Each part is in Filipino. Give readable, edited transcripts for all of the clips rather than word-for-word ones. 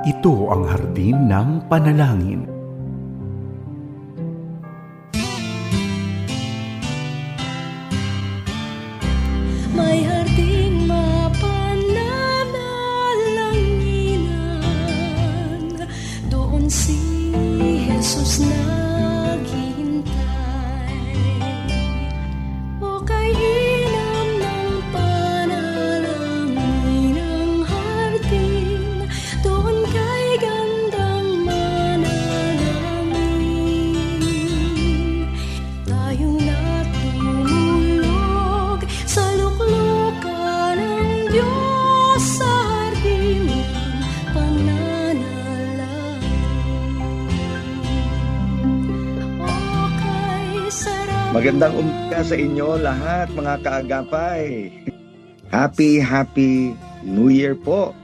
Ito ang hardin ng panalangin. May harding mapananalanginan, doon si Jesus naghihintay. O kay inam ng panalangin ang hardin, doon kay gandang manalangin. Tayong natutulog sa luklukan ng Diyos sa hardin ng pananalangin. Okay, sarap. Magandang umaga sa inyo lahat mga kaagapay. Happy New Year po.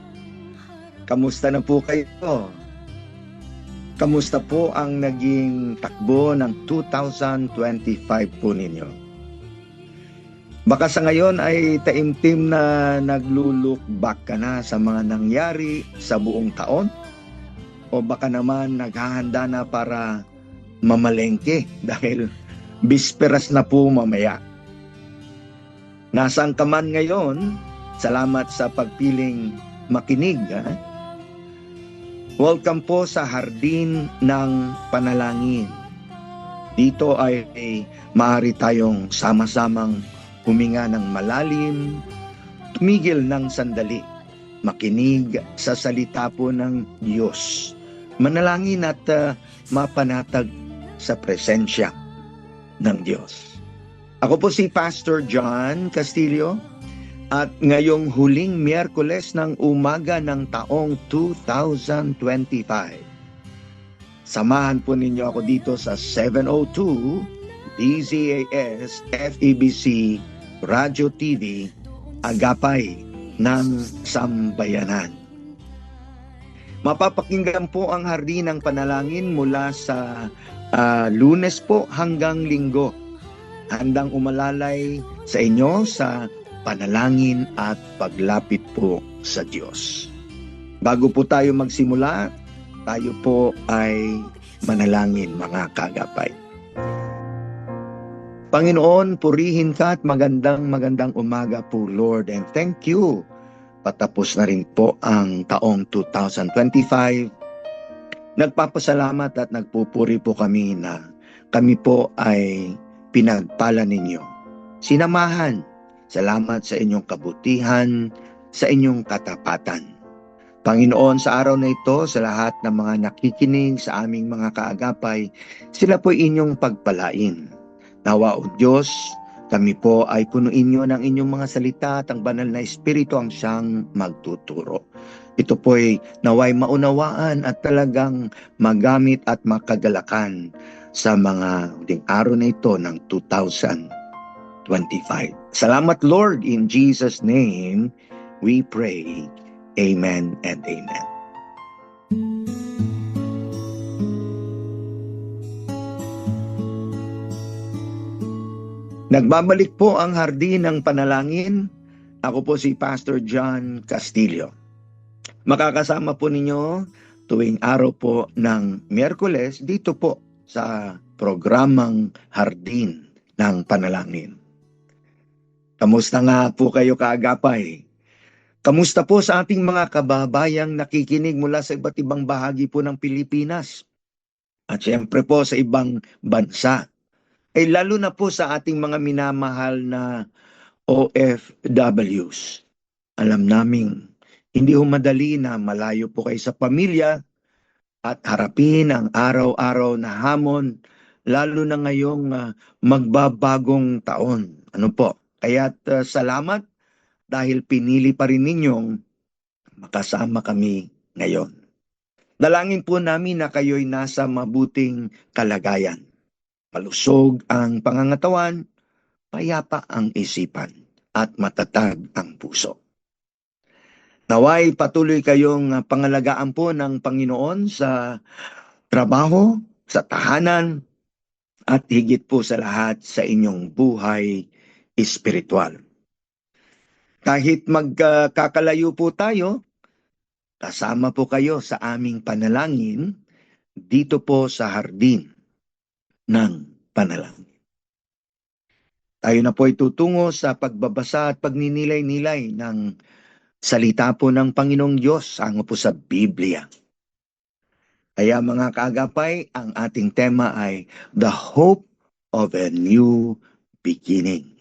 Kamusta na po kayo? Kamusta po ang naging takbo ng 2025 po ninyo? Baka sa ngayon ay taimtim na naglulook back ka na sa mga nangyari sa buong taon? O baka naman naghahanda na para mamalengke dahil bisperas na po mamaya. Nasaan ka man ngayon, salamat sa pagpiling makinig. Welcome po sa Hardin ng Panalangin. Dito ay maaari tayong sama-samang huminga ng malalim, tumigil ng sandali, makinig sa salita po ng Diyos, manalangin at mapanatag sa presensya ng Diyos. Ako po si Pastor John Castillo at ngayong huling Miyerkules ng umaga ng taong 2025. Samahan po ninyo ako dito sa 702 DZAS FEBC Radio TV Agapay ng Sambayanan. Mapapakinggan po ang hardin ng panalangin mula sa Lunes po hanggang Linggo. Handang umalalay sa inyo sa panalangin at paglapit po sa Diyos. Bago po tayo magsimula, tayo po ay manalangin mga kaagapay. Panginoon, purihin ka at magandang umaga po, Lord, and thank you. Patapos na rin po ang taong 2025. Nagpapasalamat at nagpupuri po kami na kami po ay pinagpala ninyo. Sinamahan, salamat sa inyong kabutihan, sa inyong katapatan. Panginoon, sa araw na ito, sa lahat ng mga nakikinig sa aming mga kaagapay, sila po inyong pagpalain. Nawa o Diyos, kami po ay punuin nyo ng inyong mga salita at ang banal na Espiritu ang siyang magtuturo. Ito po'y naway maunawaan at talagang magamit at makagalakan sa mga huling araw na ito ng 2025. Salamat Lord, in Jesus' name we pray. Amen and amen. Nagbabalik po ang hardin ng panalangin. Ako po si Pastor John Castillo. Makakasama po ninyo tuwing araw po ng Miyerkules dito po sa programang Hardin ng Panalangin. Kamusta nga po kayo kaagapay? Kamusta po sa ating mga kababayang nakikinig mula sa iba't ibang bahagi po ng Pilipinas? At siyempre po sa ibang bansa. Ay lalo na po sa ating mga minamahal na OFWs. Alam naming hindi ho madali na malayo po kayo sa pamilya at harapin ang araw-araw na hamon, lalo na ngayong magbabagong taon. Ano po? Kaya't salamat dahil pinili pa rin ninyong makasama kami ngayon. Dalangin po namin na kayo'y nasa mabuting kalagayan. Malusog ang pangangatawan, payapa ang isipan, at matatag ang puso. Naway patuloy kayong pangalagaan po ng Panginoon sa trabaho, sa tahanan, at higit po sa lahat sa inyong buhay espiritual. Kahit magkakalayo po tayo, kasama po kayo sa aming panalangin dito po sa hardin ng panalangin. Tayo na po ay tutungo sa pagbabasa at pagninilay-nilay ng salita po ng Panginoong Diyos sango po sa Biblia. Kaya mga kaagapay, ang ating tema ay The Hope of a New Beginning.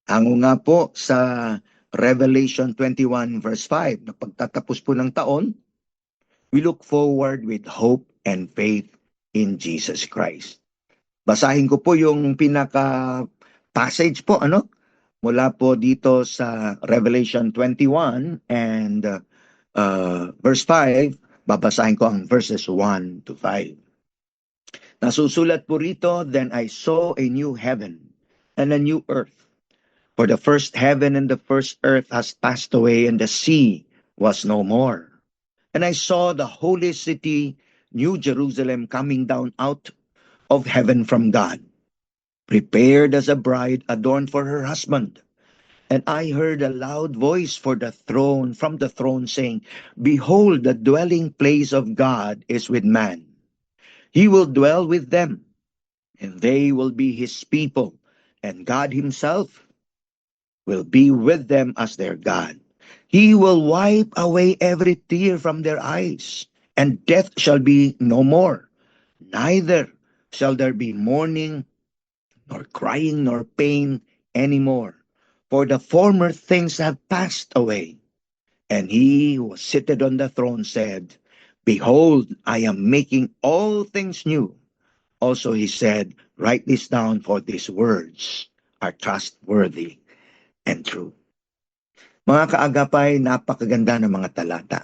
Hango nga po sa Revelation 21 verse 5 na pagtatapos po ng taon, we look forward with hope and faith in Jesus Christ. Basahin ko po yung pinaka-passage po, mula po dito sa Revelation 21 and verse 5, babasahin ko ang verses 1 to 5. Nasusulat po rito, Then I saw a new heaven and a new earth. For the first heaven and the first earth has passed away, and the sea was no more. And I saw the holy city, New Jerusalem, coming down out of heaven from God, prepared as a bride adorned for her husband. And I heard a loud voice from the throne saying, Behold, the dwelling place of God is with man. He will dwell with them, and they will be his people, and God himself will be with them as their God. He will wipe away every tear from their eyes, and death shall be no more. Neither shall there be mourning, nor crying, nor pain anymore. For the former things have passed away. And he who was seated on the throne said, Behold, I am making all things new. Also he said, Write this down, for these words are trustworthy and true. Mga kaagapay, napakaganda ng mga talata.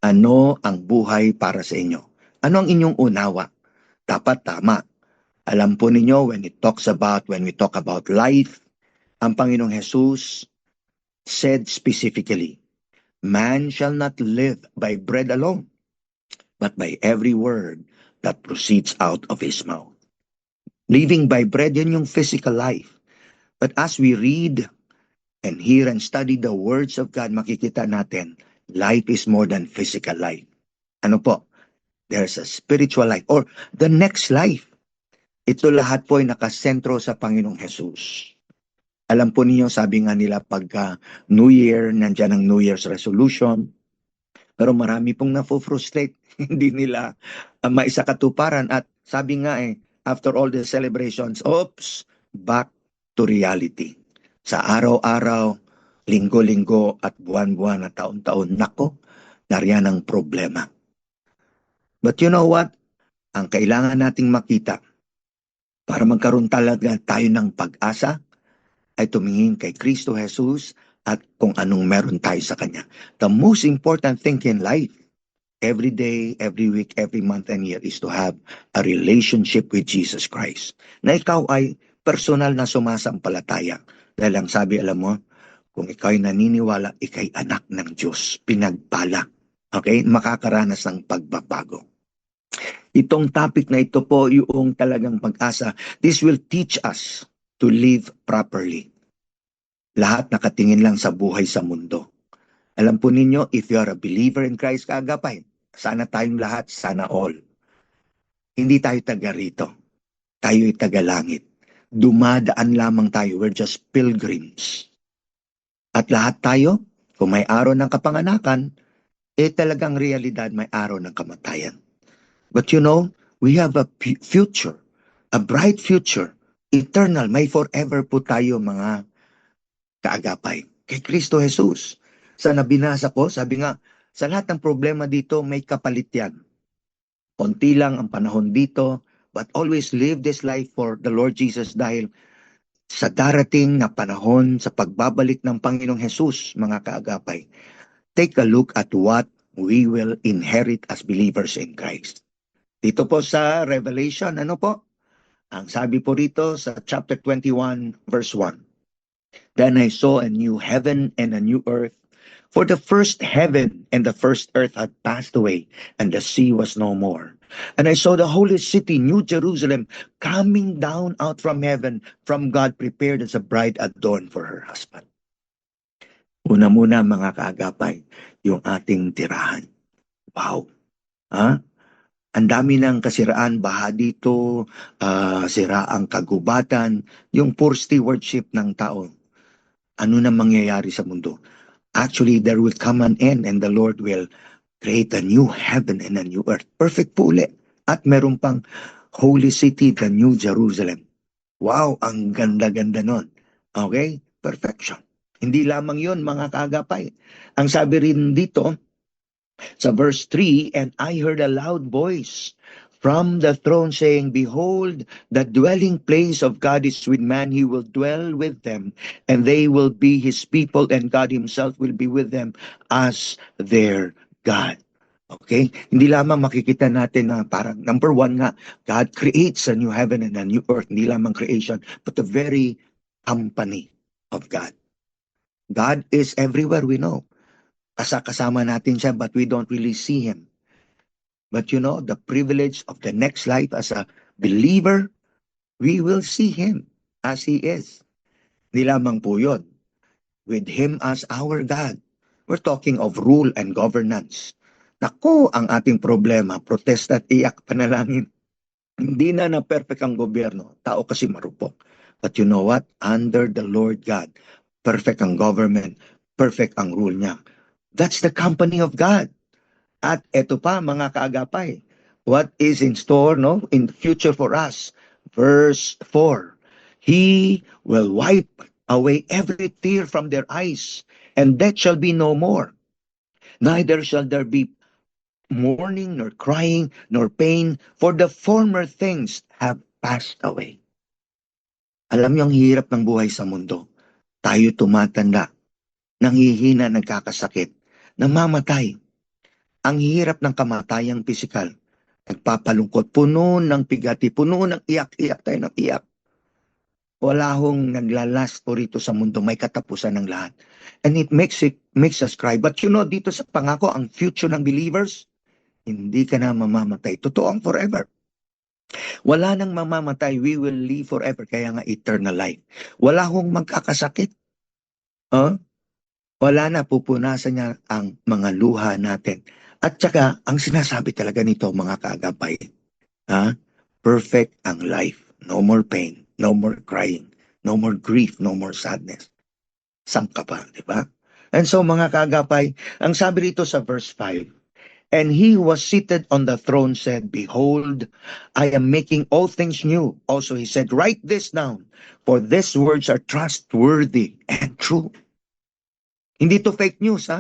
Ano ang buhay para sa inyo? Ano ang inyong unawa? Dapat tama. Alam po ninyo, when we talk about life, ang Panginoong Jesus said specifically, Man shall not live by bread alone, but by every word that proceeds out of his mouth. Living by bread, yun yung physical life. But as we read and hear and study the words of God, makikita natin, life is more than physical life. Ano po? There's a spiritual life or the next life. Ito lahat po ay nakasentro sa Panginoong Jesus. Alam po niyo, sabi nga nila pagka New Year, nandyan ang New Year's resolution. Pero marami pong na-frustrate. Hindi nila maisakatuparan. At sabi nga after all the celebrations, back to reality. Sa araw-araw, linggo-linggo at buwan-buwan at taon-taon, nako, nariyan ang problema. But you know what? Ang kailangan nating makita para magkaroon talaga tayo ng pag-asa ay tumingin kay Kristo Jesus at kung anong meron tayo sa Kanya. The most important thing in life, every day, every week, every month and year is to have a relationship with Jesus Christ. Na ikaw ay personal na sumasampalataya. Dahil ang sabi, alam mo, kung ikaw ay naniniwala, ikay anak ng Diyos, pinagpala. Okay? Makakaranas ng pagbabago. Itong topic na ito po, yung talagang pag-asa, this will teach us to live properly. Lahat nakatingin lang sa buhay sa mundo. Alam po ninyo, if you are a believer in Christ, kaagapay, sana tayong lahat, sana all. Hindi tayo taga rito. Tayo ay taga langit. Dumadaan lamang tayo. We're just pilgrims. At lahat tayo, kung may araw ng kapanganakan, talagang realidad may araw ng kamatayan. But you know, we have a future, a bright future, eternal, may forever po tayo mga kaagapay. Kay Kristo Jesus. Sa nabinasa ko, sabi nga, sa lahat ng problema dito, may kapalit yan. Konti lang ang panahon dito, but always live this life for the Lord Jesus dahil sa darating na panahon sa pagbabalik ng Panginoong Jesus, mga kaagapay, take a look at what we will inherit as believers in Christ. Dito po sa Revelation, ano po? Ang sabi po rito sa chapter 21, verse 1. Then I saw a new heaven and a new earth, for the first heaven and the first earth had passed away, and the sea was no more. And I saw the holy city, New Jerusalem, coming down out from heaven, from God, prepared as a bride adorned for her husband. Una muna mga kaagapay, yung ating tirahan. Wow! Ha? Ang dami ng kasiraan, baha dito, sira ang kagubatan, yung poor stewardship ng tao. Ano na mangyayari sa mundo? Actually, there will come an end and the Lord will create a new heaven and a new earth. Perfect po ulit. At meron pang holy city, the New Jerusalem. Wow, ang ganda-ganda nun. Okay? Perfection. Hindi lamang yon mga kaagapay. Ang sabi rin dito, sa verse 3, and I heard a loud voice from the throne saying, Behold, the dwelling place of God is with man. He will dwell with them, and they will be his people, and God himself will be with them as their God. Okay? Hindi lamang makikita natin na parang, number one nga, God creates a new heaven and a new earth. Hindi lamang creation, but the very company of God. God is everywhere, we know. Kasama natin siya, but we don't really see Him. But you know, the privilege of the next life as a believer, we will see Him as He is. Hindi lamang po yun. With Him as our God. We're talking of rule and governance. Naku, ang ating problema, protesta at iyak, panalangin. Hindi na perfect ang gobyerno. Tao kasi marupok. But you know what? Under the Lord God, perfect ang government, perfect ang rule niya. That's the company of God. At eto pa mga kaagapay, what is in store in the future for us? Verse 4, He will wipe away every tear from their eyes, and death shall be no more. Neither shall there be mourning, nor crying, nor pain, for the former things have passed away. Alam niyo ang hirap ng buhay sa mundo. Tayo tumatanda, nanghihina, nagkakasakit, namamatay. Ang hirap ng kamatayang pisikal. Nagpapalungkot, puno ng pigati, puno ng iyak-iyak tayo ng iyak. Wala hong naglalast po rito sa mundo, may katapusan ng lahat. And it makes us cry. But you know, dito sa pangako, ang future ng believers, hindi ka na mamamatay. Totoo ang forever. Wala nang mamamatay, we will live forever. Kaya nga eternal life. Wala hong magkakasakit. Wala na, pupunasan niya ang mga luha natin. At saka, ang sinasabi talaga nito mga kaagapay, perfect ang life. No more pain, no more crying, no more grief, no more sadness. Saan ka pa, di ba? And so mga kaagapay, ang sabi rito sa verse 5, And he who was seated on the throne said, Behold, I am making all things new. Also he said, Write this down, for these words are trustworthy and true. Hindi to fake news,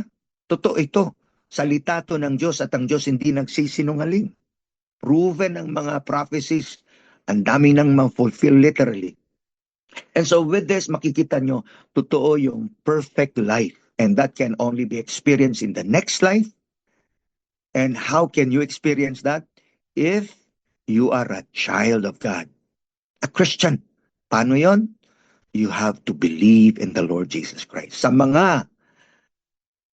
Totoo ito. Salita to ng Diyos at ang Diyos hindi nagsisinungaling. Proven ang mga prophecies. Ang dami nang ma-fulfill literally. And so with this, makikita nyo, totoo yung perfect life. And that can only be experienced in the next life. And how can you experience that? If you are a child of God. A Christian. Paano yon? You have to believe in the Lord Jesus Christ. Sa mga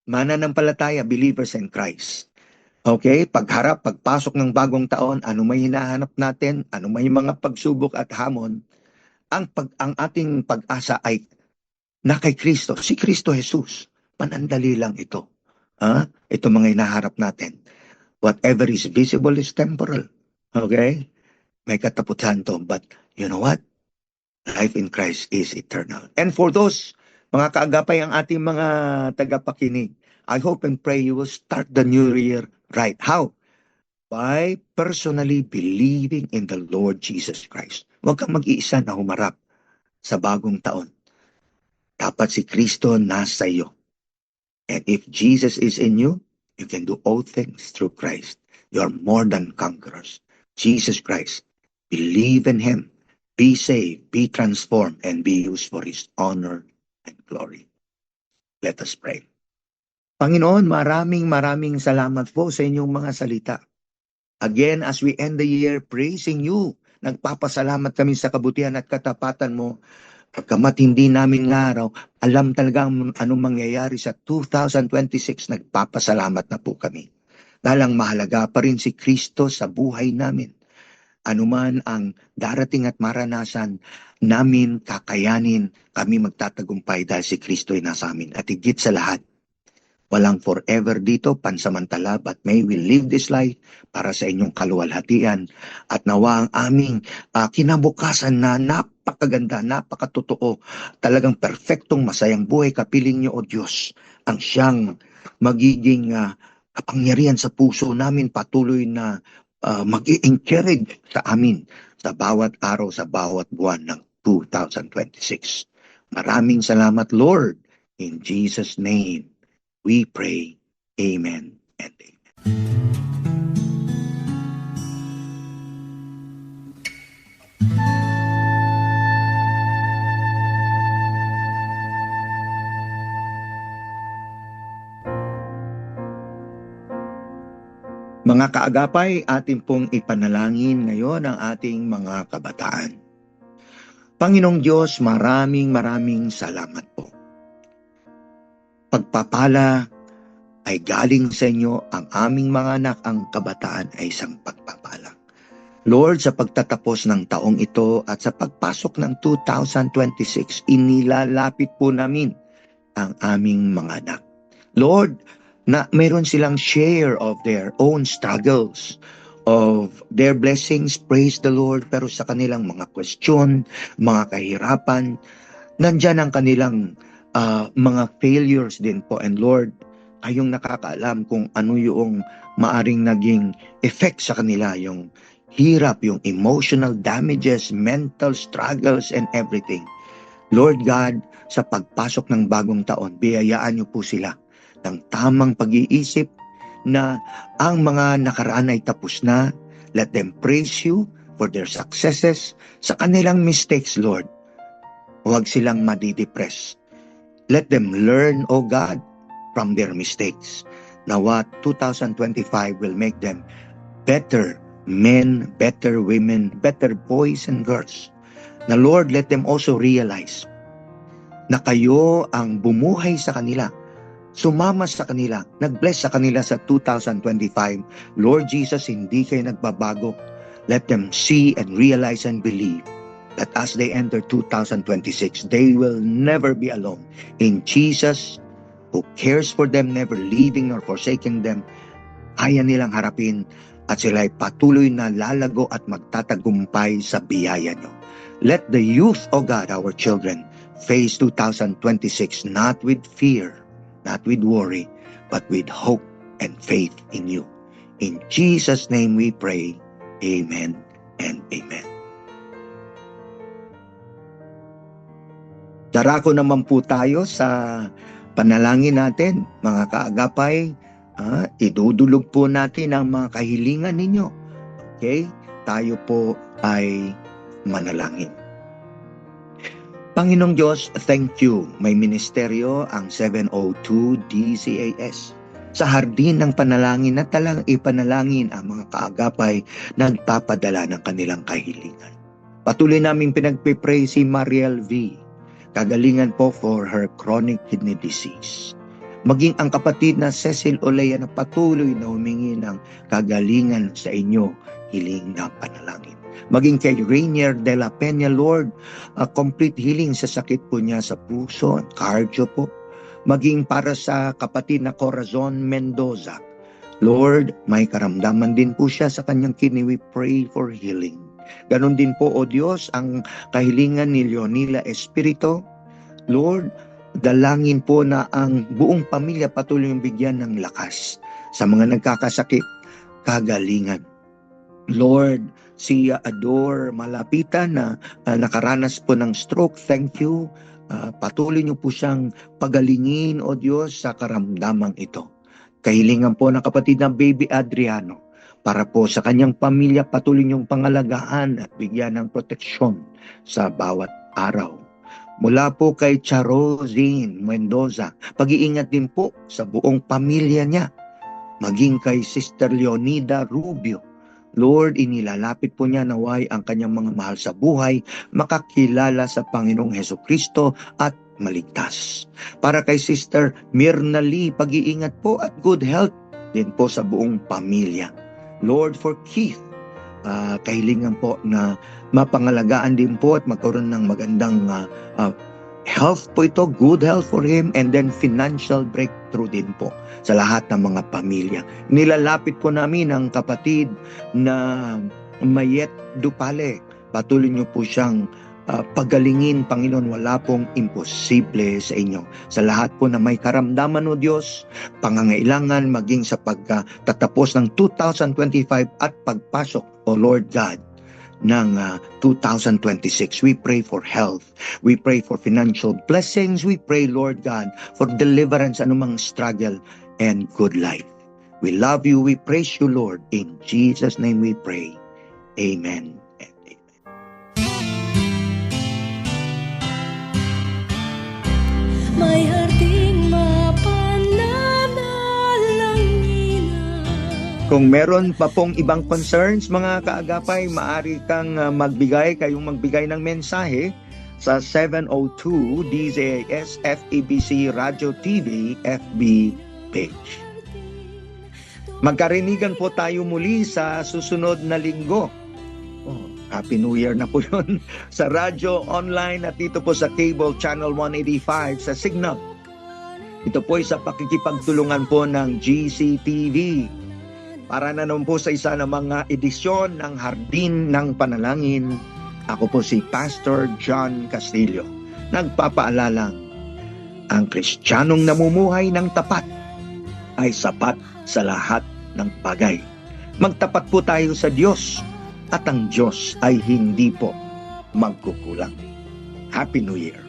mananampalataya, believers in Christ. Okay? Pagpasok ng bagong taon, ano may hinahanap natin, ano may mga pagsubok at hamon, ang ating pag-asa ay na kay Kristo, si Kristo Jesus. Panandali lang ito. Ito mga hinaharap natin. Whatever is visible is temporal. Okay? May katapusan to. But you know what? Life in Christ is eternal. And for those mga kaagapay, ang ating mga tagapakinig, I hope and pray you will start the new year right. How? By personally believing in the Lord Jesus Christ. Huwag kang mag-iisa na humarap sa bagong taon. Dapat si Kristo nasa iyo. And if Jesus is in you, you can do all things through Christ. You are more than conquerors. Jesus Christ. Believe in Him. Be saved, be transformed, and be used for His honor and glory. Let us pray. Panginoon, maraming salamat po sa inyong mga salita. Again, as we end the year praising you, nagpapasalamat kami sa kabutihan at katapatan mo. Pagkamat hindi namin ngaraw, alam talaga anong mangyayari sa 2026, nagpapasalamat na po kami. Dahil ang mahalaga pa rin si Kristo sa buhay namin. Anuman ang darating at maranasan namin, kakayanin, kami magtatagumpay dahil si Kristo ay nasa amin. At higit sa lahat, Walang forever dito, pansamantala, but may we live this life para sa inyong kaluwalhatian. At nawa ang aming kinabukasan na napakaganda, napakatotoo, talagang perfectong masayang buhay, kapiling niyo, O Diyos, ang siyang magiging kapangyarihan sa puso namin, patuloy na mag-i-encourage sa amin sa bawat araw, sa bawat buwan ng 2026. Maraming salamat, Lord. In Jesus' name, we pray. Amen and amen. Mga kaagapay, atin pong ipanalangin ngayon ang ating mga kabataan. Panginoong Diyos, maraming salamat po. Pagpapala ay galing sa inyo, ang aming mga anak, ang kabataan ay isang pagpapala. Lord, sa pagtatapos ng taong ito at sa pagpasok ng 2026, inilalapit po namin ang aming mga anak. Lord, na mayroon silang share of their own struggles, of their blessings, praise the Lord, pero sa kanilang mga question, mga kahirapan, nandyan ang kanilang mga failures din po. And Lord, kayong nakakaalam kung ano yung maaring naging effect sa kanila, yung hirap, yung emotional damages, mental struggles, and everything. Lord God, sa pagpasok ng bagong taon, biyayaan niyo po sila ng tamang pag-iisip na ang mga nakaraan ay tapos na. Let them praise you for their successes. Sa kanilang mistakes, Lord, huwag silang madidepress. Let them learn, O God, from their mistakes. Nawa 2025 will make them better men, better women, better boys and girls. Na Lord, let them also realize na kayo ang bumuhay sa kanila, sumama sa kanila, nag-bless sa kanila sa 2025. Lord Jesus, hindi kayo nagbabago. Let them see and realize and believe that as they enter 2026, they will never be alone. In Jesus, who cares for them, never leaving nor forsaking them, kaya nilang harapin at sila ay patuloy na lalago at magtatagumpay sa biyaya nyo. Let the youth, O God, our children, face 2026 not with fear, not with worry, but with hope and faith in you. In Jesus' name we pray. Amen and amen. Darako naman po tayo sa panalangin natin, mga kaagapay. Idudulog po natin ang mga kahilingan ninyo. Okay? Tayo po ay manalangin. Panginoong Diyos, thank you. May ministeryo ang 702 DCAS sa hardin ng panalangin na talang ipanalangin ang mga kaagapay na nagpapadala ng kanilang kahilingan. Patuloy namin pinagpipray si Mariel V. Kagalingan po for her chronic kidney disease. Maging ang kapatid na Cecil Olea na patuloy na humingi ng kagalingan sa inyo, hiling na panalangin. Maging kay Rainier de la Peña, Lord, complete healing sa sakit po niya sa puso, cardio po. Maging para sa kapatid na Corazon Mendoza, Lord, may karamdaman din po siya sa kanyang kidney. We pray for healing. Ganon din po, O Diyos, ang kahilingan ni Leonila Espirito. Lord, dalangin po na ang buong pamilya patuloy yung bigyan ng lakas sa mga nagkakasakit, kagalingan. Lord, si Ador Malapitan na nakaranas po ng stroke, thank you. Patuloy niyo po siyang pagalingin, O Diyos, sa karamdamang ito. Kahilingan po ng kapatid na baby Adriano, para po sa kanyang pamilya, patuloy niyong pangalagaan at bigyan ng proteksyon sa bawat araw. Mula po kay Charozine Mendoza, pag-iingat din po sa buong pamilya niya. Maging kay Sister Leonida Rubio, Lord, inilalapit po niya naway ang kanyang mga mahal sa buhay, makakilala sa Panginoong Hesukristo at maligtas. Para kay Sister Mirna Lee, pag-iingat po at good health din po sa buong pamilya. Lord, for Keith, kahilingan po na mapangalagaan din po at magkaroon ng magandang Health po ito, good health for him, and then financial breakthrough din po sa lahat ng mga pamilya. Nilalapit po namin ang kapatid na Mayet Dupale. Patuloy niyo po siyang pagalingin, Panginoon. Wala pong imposible sa inyo. Sa lahat po na may karamdaman o Diyos, pangangailangan maging sa pagtatapos ng 2025 at pagpasok, O Lord God, ng 2026. We pray for health. We pray for financial blessings. We pray, Lord God, for deliverance, anumang struggle, and good life. We love you. We praise you, Lord. In Jesus' name we pray. Amen. And amen. May harding mapananalangina. Kung meron pa pong ibang concerns, mga kaagapay, maaari kang magbigay ng mensahe sa 702 DZAS FEBC Radio TV FB page. Magkarinigan po tayo muli sa susunod na linggo. Happy New Year na po yun. Sa radyo, online at dito po sa cable channel 185 sa Signal. Ito po ay sa pakikipagtulungan po ng GCTV. Para na naman po sa isa ng mga edisyon ng Hardin ng Panalangin, ako po si Pastor John Castillo. Nagpapaalalang, ang Kristiyanong namumuhay ng tapat ay sapat sa lahat ng bagay. Magtapat po tayo sa Diyos at ang Diyos ay hindi po magkukulang. Happy New Year!